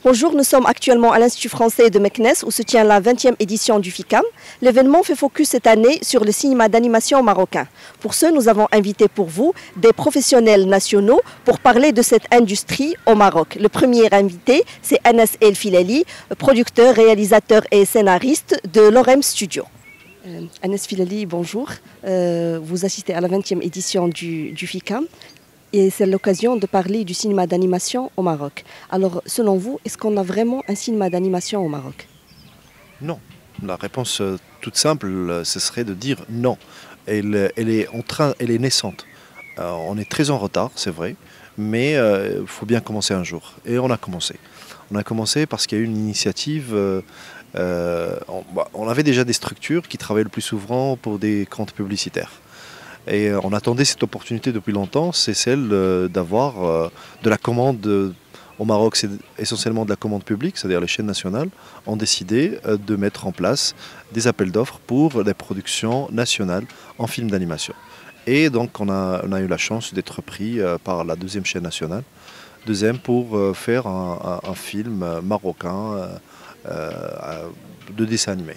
Bonjour, nous sommes actuellement à l'Institut français de Meknès où se tient la 20e édition du FICAM. L'événement fait focus cette année sur le cinéma d'animation marocain. Pour ce, nous avons invité pour vous des professionnels nationaux pour parler de cette industrie au Maroc. Le premier invité, c'est Anas El Filali, producteur, réalisateur et scénariste de l'Orem Studio. Anas Filali, bonjour. Vous assistez à la 20e édition du FICAM. Et c'est l'occasion de parler du cinéma d'animation au Maroc. Alors, selon vous, est-ce qu'on a vraiment un cinéma d'animation au Maroc? Non. La réponse toute simple, ce serait de dire non. Elle est naissante. On est très en retard, c'est vrai, mais il faut bien commencer un jour. Et on a commencé. On a commencé parce qu'il y a eu une initiative. On avait déjà des structures qui travaillaient le plus souvent pour des comptes publicitaires. Et on attendait cette opportunité depuis longtemps, c'est celle d'avoir de la commande. Au Maroc, c'est essentiellement de la commande publique, c'est-à-dire les chaînes nationales ont décidé de mettre en place des appels d'offres pour les productions nationales en films d'animation. Et donc on a eu la chance d'être pris par la deuxième chaîne nationale, pour faire un film marocain de dessin animé.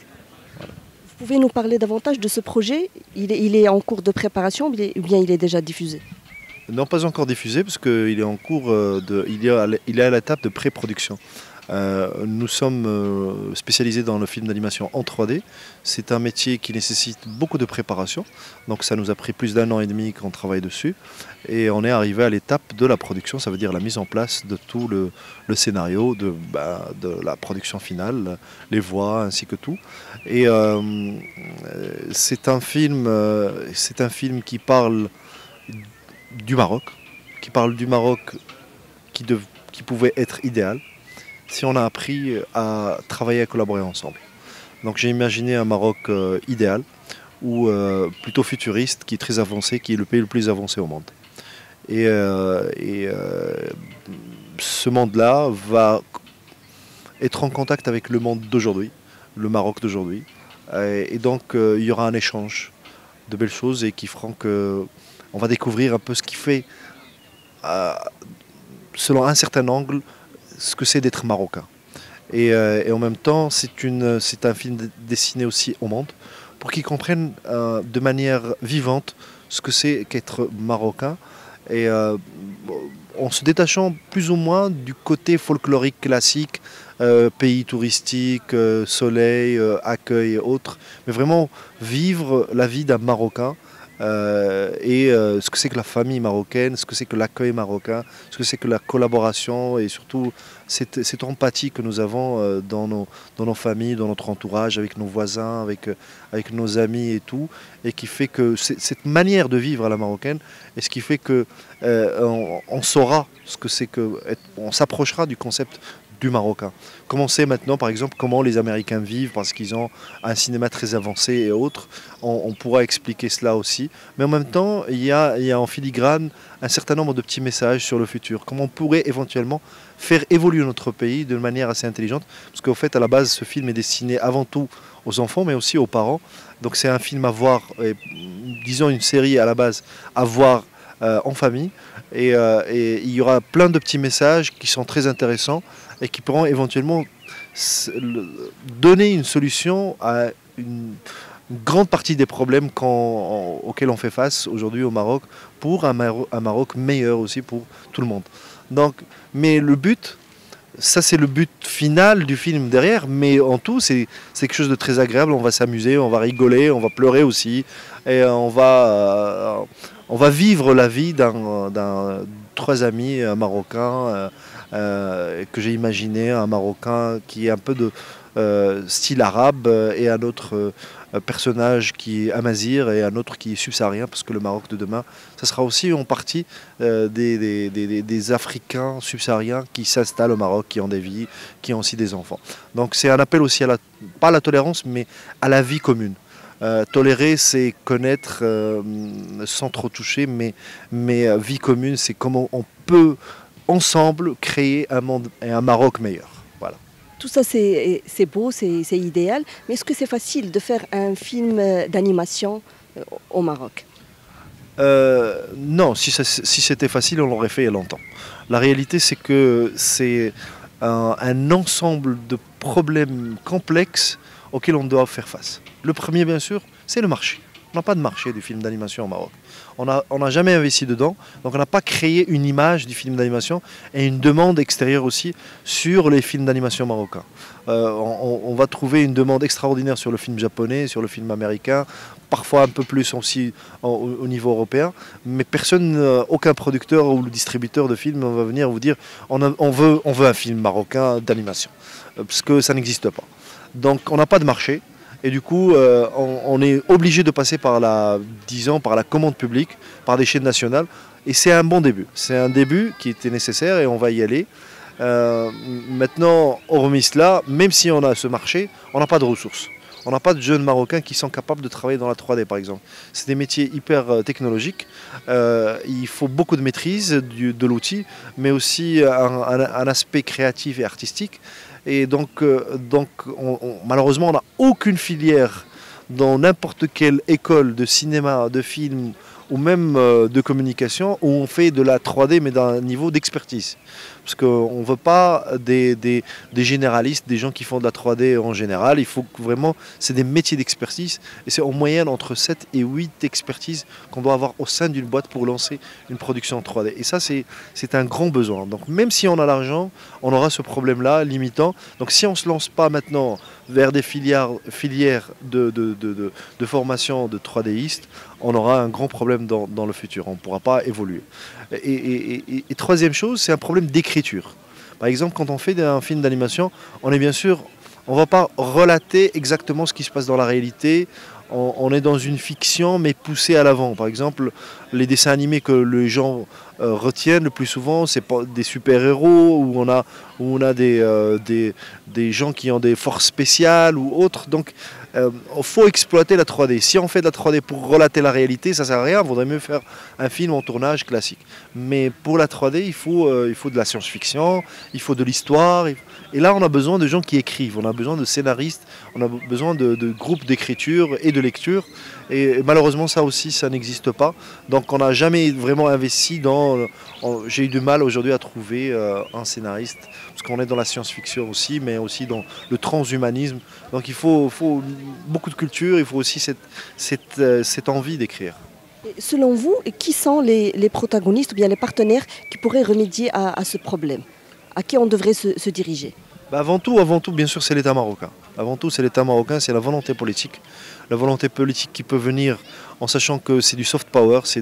Vous pouvez nous parler davantage de ce projet? Il est en cours de préparation ou bien il est déjà diffusé? Non, pas encore diffusé parce qu'il est en cours il est à l'étape de pré-production. Nous sommes spécialisés dans le film d'animation en 3D. C'est un métier qui nécessite beaucoup de préparation. Donc ça nous a pris plus d'1 an et demi qu'on travaille dessus. Et on est arrivé à l'étape de la production, ça veut dire la mise en place de tout le scénario, de la production finale, les voix ainsi que tout. Et c'est un film qui parle du Maroc, qui pouvait être idéal si on a appris à travailler et à collaborer ensemble. Donc j'ai imaginé un Maroc idéal, ou plutôt futuriste, qui est très avancé, qui est le pays le plus avancé au monde. Et ce monde-là va être en contact avec le monde d'aujourd'hui, le Maroc d'aujourd'hui. Et donc il y aura un échange de belles choses et qui feront que on va découvrir un peu ce qui fait, selon un certain angle, ce que c'est d'être marocain. Et en même temps, c'est un film destiné aussi au monde, pour qu'ils comprennent de manière vivante ce que c'est qu'être marocain, et en se détachant plus ou moins du côté folklorique classique, pays touristique, soleil, accueil et autres, mais vraiment vivre la vie d'un Marocain. Ce que c'est que la famille marocaine, ce que c'est que l'accueil marocain, ce que c'est que la collaboration et surtout cette empathie que nous avons dans nos familles, dans notre entourage, avec nos voisins, avec nos amis et tout, et qui fait que cette manière de vivre à la marocaine, et ce qui fait que on saura ce que c'est que on s'approchera du concept du Marocain. Comme on sait maintenant, par exemple, comment les Américains vivent parce qu'ils ont un cinéma très avancé et autres, on pourra expliquer cela aussi. Mais en même temps, il y a en filigrane un certain nombre de petits messages sur le futur. Comment on pourrait éventuellement faire évoluer notre pays d'une manière assez intelligente. Parce qu'au fait, à la base, ce film est destiné avant tout aux enfants, mais aussi aux parents. Donc c'est un film à voir, disons une série à la base, à voir en famille. Et il y aura plein de petits messages qui sont très intéressants et qui pourront éventuellement donner une solution à une grande partie des problèmes auxquels on fait face aujourd'hui au Maroc, pour un Maroc meilleur aussi pour tout le monde. Donc, mais le but, ça c'est le but final du film derrière, mais en tout c'est quelque chose de très agréable, on va s'amuser, on va rigoler, on va pleurer aussi, et on va vivre la vie trois amis marocains, que j'ai imaginé, un Marocain qui est un peu de style arabe, et un autre personnage qui est amazir et un autre qui est subsaharien, parce que le Maroc de demain, ça sera aussi en partie des Africains subsahariens qui s'installent au Maroc, qui ont des vies, qui ont aussi des enfants. Donc c'est un appel aussi pas à la tolérance, mais à la vie commune. Tolérer, c'est connaître sans trop toucher, mais vie commune, c'est comment on peut ensemble créer un monde et un Maroc meilleur. Voilà. Tout ça, c'est beau, c'est idéal, mais est-ce que c'est facile de faire un film d'animation au Maroc? Non, si c'était facile, on l'aurait fait il y a longtemps. La réalité, c'est que un ensemble de problèmes complexes auxquels on doit faire face. Le premier, bien sûr, c'est le marché. On n'a pas de marché du film d'animation au Maroc. On n'a jamais investi dedans, donc on n'a pas créé une image du film d'animation et une demande extérieure aussi sur les films d'animation marocains. On va trouver une demande extraordinaire sur le film japonais, sur le film américain, parfois un peu plus aussi au niveau européen, mais personne, aucun producteur ou distributeur de films va venir vous dire on veut un film marocain d'animation, parce que ça n'existe pas. Donc on n'a pas de marché. Et du coup, on est obligé de passer par la commande publique, par des chaînes nationales. Et c'est un bon début. C'est un début qui était nécessaire et on va y aller. Maintenant, hormis cela, même si on a ce marché, on n'a pas de ressources. On n'a pas de jeunes Marocains qui sont capables de travailler dans la 3D, par exemple. C'est des métiers hyper technologiques. Il faut beaucoup de maîtrise de l'outil, mais aussi un aspect créatif et artistique. Et donc malheureusement, on n'a aucune filière dans n'importe quelle école de cinéma, de film ou même de communication où on fait de la 3D mais d'un niveau d'expertise. Parce qu'on ne veut pas des généralistes, des gens qui font de la 3D en général. Il faut que vraiment, c'est des métiers d'expertise et c'est en moyenne entre 7 et 8 expertises qu'on doit avoir au sein d'une boîte pour lancer une production en 3D. Et ça, c'est un grand besoin. Donc même si on a l'argent, on aura ce problème-là limitant. Donc si on ne se lance pas maintenant vers des filières de formation de 3Distes, on aura un grand problème dans le futur. On ne pourra pas évoluer. Et troisième chose, c'est un problème d'écriture. Par exemple, quand on fait un film d'animation, on ne va pas relater exactement ce qui se passe dans la réalité. On est dans une fiction, mais poussée à l'avant. Par exemple, les dessins animés que les gens retiennent le plus souvent, c'est pas des super-héros où on a des gens qui ont des forces spéciales ou autres. Donc, il faut exploiter la 3D. Si on fait de la 3D pour relater la réalité, ça ne sert à rien. Il vaudrait mieux faire un film en tournage classique. Mais pour la 3D, il faut de la science-fiction, il faut de l'histoire. Et là, on a besoin de gens qui écrivent. On a besoin de scénaristes, on a besoin de groupes d'écriture et de lecture. Et malheureusement, ça aussi, ça n'existe pas. Donc, on n'a jamais vraiment investi dans... J'ai eu du mal aujourd'hui à trouver un scénariste, parce qu'on est dans la science-fiction aussi, mais aussi dans le transhumanisme. Donc, il faut beaucoup de culture, il faut aussi cette envie d'écrire. Selon vous, qui sont les protagonistes ou bien les partenaires qui pourraient remédier à ce problème? À qui on devrait se diriger? Avant tout, bien sûr, c'est l'État marocain. Avant tout, c'est l'État marocain, c'est la volonté politique. La volonté politique qui peut venir en sachant que c'est du soft power, tout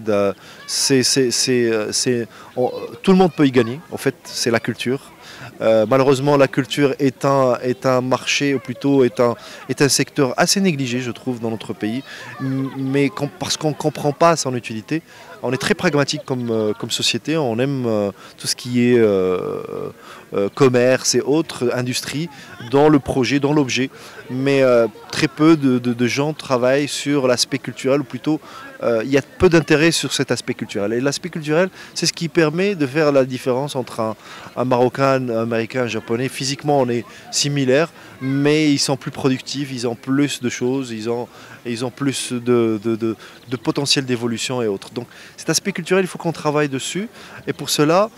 le monde peut y gagner. En fait, c'est la culture. Malheureusement, la culture est un marché, ou plutôt est un secteur assez négligé, je trouve, dans notre pays, mais parce qu'on ne comprend pas son utilité. On est très pragmatique comme société, on aime tout ce qui est commerce et autres, industrie, dans le projet, dans l'objet, mais très peu de gens travaillent sur l'aspect culturel, ou plutôt il y a peu d'intérêt sur cet aspect culturel. Et l'aspect culturel, c'est ce qui permet de faire la différence entre un Marocain, un Américain, un Japonais. Physiquement, on est similaires, mais ils sont plus productifs, ils ont plus de choses, ils ont plus de potentiel d'évolution et autres. Donc cet aspect culturel, il faut qu'on travaille dessus. Et pour cela,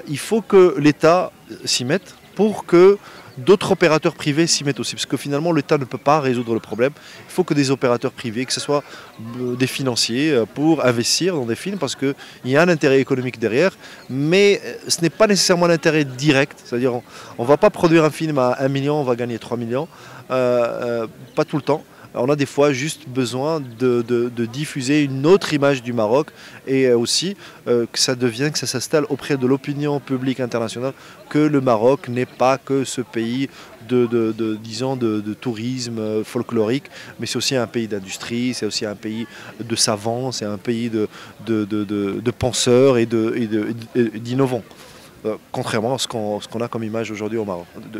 il faut que l'État s'y mette pour que d'autres opérateurs privés s'y mettent aussi, parce que finalement l'État ne peut pas résoudre le problème. Il faut que des opérateurs privés, que ce soit des financiers, pour investir dans des films, parce qu'il y a un intérêt économique derrière, mais ce n'est pas nécessairement l'intérêt direct, c'est-à-dire on ne va pas produire un film à 1 million, on va gagner 3 millions, pas tout le temps. On a des fois juste besoin de diffuser une autre image du Maroc et aussi que ça s'installe auprès de l'opinion publique internationale que le Maroc n'est pas que ce pays de tourisme folklorique, mais c'est aussi un pays d'industrie, c'est aussi un pays de savants, c'est un pays de penseurs et d'innovants, contrairement à ce qu'on a comme image aujourd'hui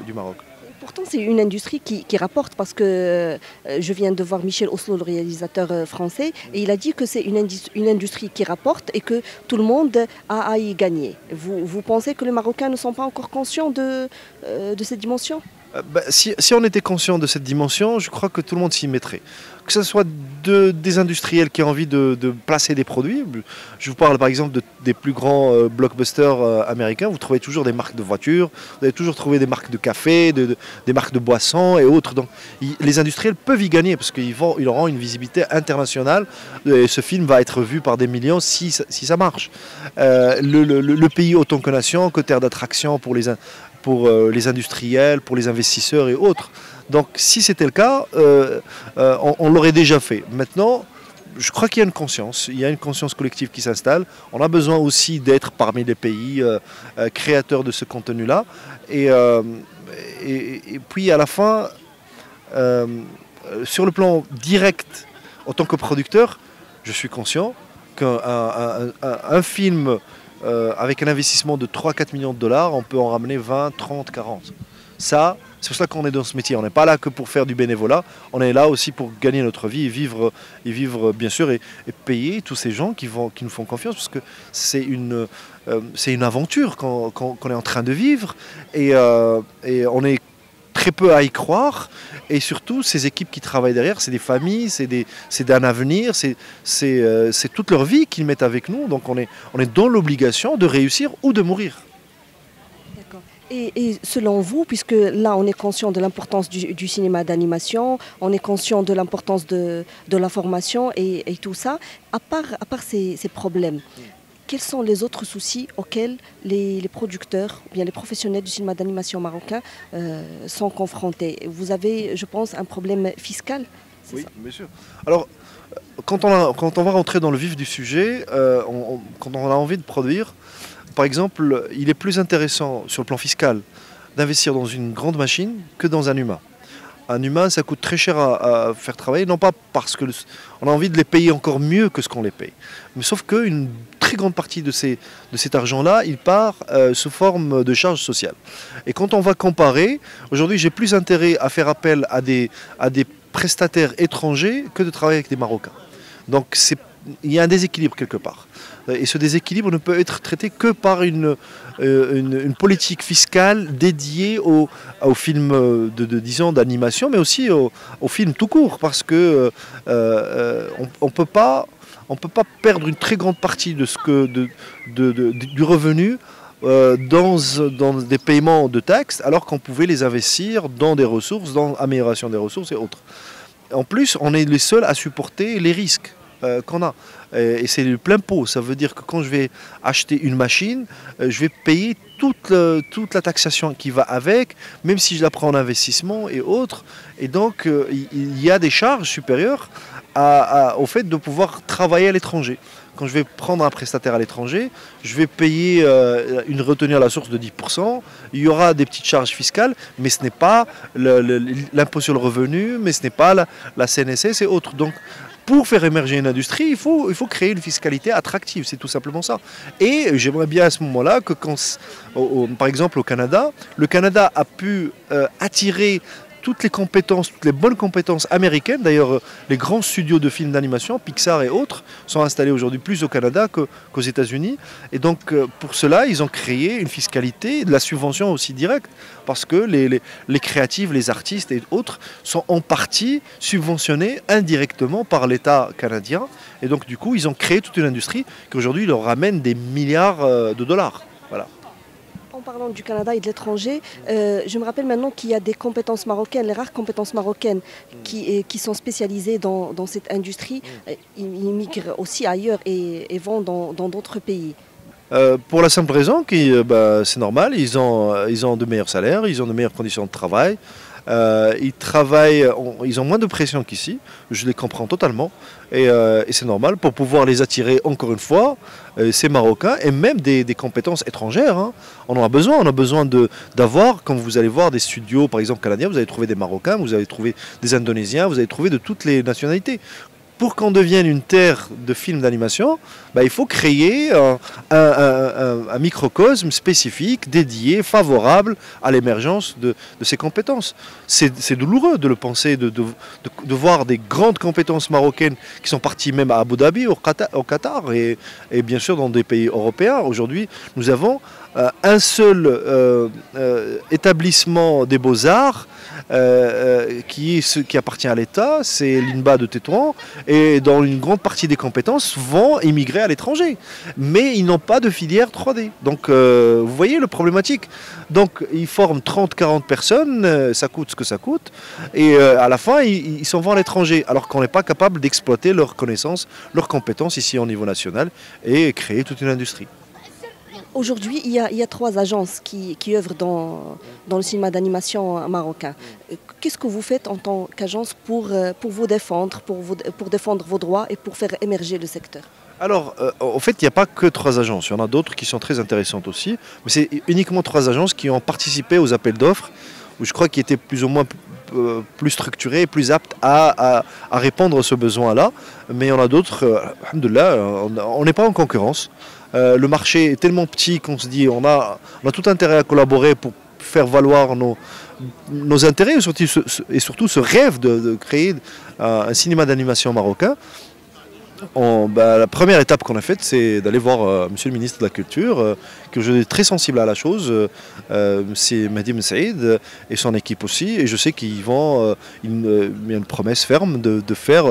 du Maroc. Pourtant, c'est une industrie qui rapporte, parce que je viens de voir Michel Oslo, le réalisateur français, et il a dit que c'est une industrie qui rapporte et que tout le monde a à y gagner. Vous pensez que les Marocains ne sont pas encore conscients de cette dimension ? Si on était conscient de cette dimension, je crois que tout le monde s'y mettrait. Que ce soit des industriels qui ont envie de placer des produits. Je vous parle par exemple des plus grands blockbusters américains. Vous trouvez toujours des marques de voitures, vous allez toujours trouver des marques de café, des marques de boissons et autres. Donc les industriels peuvent y gagner parce qu'ils auront une visibilité internationale. Et ce film va être vu par des millions si ça marche. Le pays autant que nation, que terre d'attraction pour les industriels, pour les investisseurs et autres. Donc si c'était le cas, on l'aurait déjà fait. Maintenant, je crois qu'il y a une conscience collective qui s'installe. On a besoin aussi d'être parmi les pays créateurs de ce contenu-là. Et puis à la fin, sur le plan direct, en tant que producteur, je suis conscient qu'un film avec un investissement de 3-4 millions de dollars, on peut en ramener 20, 30, 40. Ça, c'est pour ça qu'on est dans ce métier. On n'est pas là que pour faire du bénévolat, on est là aussi pour gagner notre vie et vivre bien sûr, et payer tous ces gens qui nous font confiance, parce que c'est une aventure qu'on est en train de vivre, et on est très peu à y croire, et surtout ces équipes qui travaillent derrière, c'est des familles, c'est un avenir, c'est toute leur vie qu'ils mettent avec nous, donc on est dans l'obligation de réussir ou de mourir. Et selon vous, puisque là on est conscient de l'importance du cinéma d'animation, on est conscient de l'importance de la formation et tout ça, à part ces problèmes, quels sont les autres soucis auxquels les producteurs, ou bien les professionnels du cinéma d'animation marocain sont confrontés? Vous avez, je pense, un problème fiscal? Oui, ça, bien sûr. Alors, quand on va rentrer dans le vif du sujet, quand on a envie de produire, par exemple, il est plus intéressant sur le plan fiscal d'investir dans une grande machine que dans un humain. Un humain, ça coûte très cher à faire travailler, non pas parce qu'on a envie de les payer encore mieux que ce qu'on les paye, mais sauf qu'une très grande partie de cet argent-là, il part sous forme de charges sociales. Et quand on va comparer, aujourd'hui j'ai plus intérêt à faire appel à des prestataires étrangers que de travailler avec des Marocains. Donc il y a un déséquilibre quelque part. Et ce déséquilibre ne peut être traité que par une politique fiscale dédiée aux films disons, d'animation, mais aussi aux films tout court, parce que on peut pas perdre une très grande partie du revenu dans des paiements de taxes, alors qu'on pouvait les investir dans des ressources, dans l'amélioration des ressources et autres. En plus, on est les seuls à supporter les risques qu'on a. Et c'est le plein pot. Ça veut dire que quand je vais acheter une machine, je vais payer toute la taxation qui va avec, même si je la prends en investissement et autres. Et donc, il y a des charges supérieures au fait de pouvoir travailler à l'étranger. Quand je vais prendre un prestataire à l'étranger, je vais payer une retenue à la source de 10%. Il y aura des petites charges fiscales, mais ce n'est pas l'impôt sur le revenu, mais ce n'est pas la CNSS et autres. Donc, pour faire émerger une industrie, il faut créer une fiscalité attractive, c'est tout simplement ça. Et j'aimerais bien à ce moment-là que par exemple au Canada, le Canada a pu attirer toutes les bonnes compétences américaines. D'ailleurs, les grands studios de films d'animation, Pixar et autres, sont installés aujourd'hui plus au Canada qu'aux États-Unis. Et donc, pour cela, ils ont créé une fiscalité, de la subvention aussi directe, parce que les créatifs, les artistes et autres sont en partie subventionnés indirectement par l'État canadien. Et donc, du coup, ils ont créé toute une industrie qui aujourd'hui leur ramène des milliards de dollars. Voilà. En parlant du Canada et de l'étranger, je me rappelle maintenant qu'il y a des compétences marocaines, les rares compétences marocaines qui sont spécialisées dans cette industrie. Ils migrent aussi ailleurs et vont dans d'autres pays. Pour la simple raison que c'est normal, ils ont de meilleurs salaires, ils ont de meilleures conditions de travail. Ils ont moins de pression qu'ici, je les comprends totalement, et c'est normal pour pouvoir les attirer encore une fois, ces Marocains, et même des compétences étrangères. Hein. On a besoin d'avoir, quand vous allez voir des studios par exemple canadiens, vous allez trouver des Marocains, vous allez trouver des Indonésiens, vous allez trouver de toutes les nationalités. Pour qu'on devienne une terre de films d'animation, il faut créer un microcosme spécifique, dédié, favorable à l'émergence de ces compétences. C'est douloureux de le penser, de voir des grandes compétences marocaines qui sont parties même à Abu Dhabi, au Qatar et bien sûr dans des pays européens. Aujourd'hui, nous avons un seul établissement des beaux-arts qui appartient à l'État, c'est l'INBA de Tétouan, et dans une grande partie des compétences vont émigrer à l'étranger. Mais ils n'ont pas de filière 3D. Donc vous voyez le problématique. Donc ils forment 30-40 personnes, ça coûte ce que ça coûte, et à la fin ils s'en vont à l'étranger, alors qu'on n'est pas capable d'exploiter leurs connaissances, leurs compétences ici au niveau national et créer toute une industrie. Aujourd'hui, il y a 3 agences qui œuvrent dans le cinéma d'animation marocain. Qu'est-ce que vous faites en tant qu'agence pour vous défendre, pour défendre vos droits et pour faire émerger le secteur? Alors, en fait, il n'y a pas que 3 agences. Il y en a d'autres qui sont très intéressantes aussi. Mais c'est uniquement 3 agences qui ont participé aux appels d'offres, où je crois qu'ils étaient plus ou moins plus structurés et plus aptes à répondre à ce besoin-là. Mais il y en a d'autres, alhamdoulilah, on n'est pas en concurrence. Le marché est tellement petit qu'on se dit on a tout intérêt à collaborer pour faire valoir nos intérêts et surtout ce rêve de créer un cinéma d'animation marocain. La première étape qu'on a faite, c'est d'aller voir Monsieur le ministre de la Culture, que je suis très sensible à la chose, c'est Mehdi Messaïd et son équipe aussi, et je sais qu'il y a une promesse ferme de faire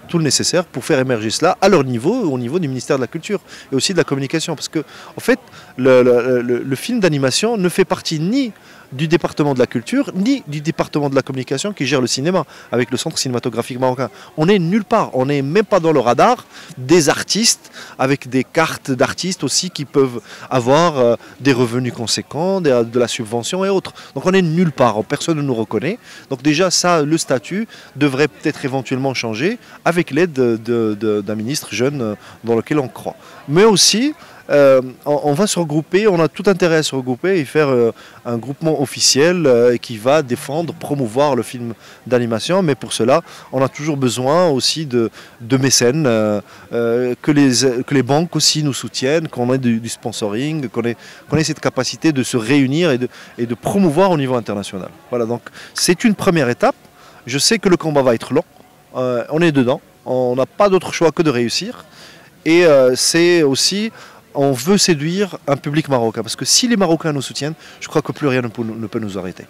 tout le nécessaire pour faire émerger cela à leur niveau, au niveau du ministère de la Culture et aussi de la communication, parce que en fait, le film d'animation ne fait partie ni du département de la culture, ni du département de la communication qui gère le cinéma, avec le centre cinématographique marocain. On n'est nulle part, on n'est même pas dans le radar des artistes, avec des cartes d'artistes aussi qui peuvent avoir des revenus conséquents, de la subvention et autres. Donc on n'est nulle part, personne ne nous reconnaît. Donc déjà ça, le statut devrait peut-être éventuellement changer avec l'aide d'un ministre jeune dans lequel on croit. Mais aussi, on va se regrouper, on a tout intérêt à se regrouper et faire un groupement officiel qui va défendre, promouvoir le film d'animation. Mais pour cela, on a toujours besoin aussi de mécènes, que les banques aussi nous soutiennent, qu'on ait du sponsoring, qu'on ait cette capacité de se réunir et de promouvoir au niveau international. Voilà, donc c'est une première étape. Je sais que le combat va être long, on est dedans, on n'a pas d'autre choix que de réussir. Et c'est aussi... On veut séduire un public marocain, parce que si les Marocains nous soutiennent, je crois que plus rien ne peut nous arrêter.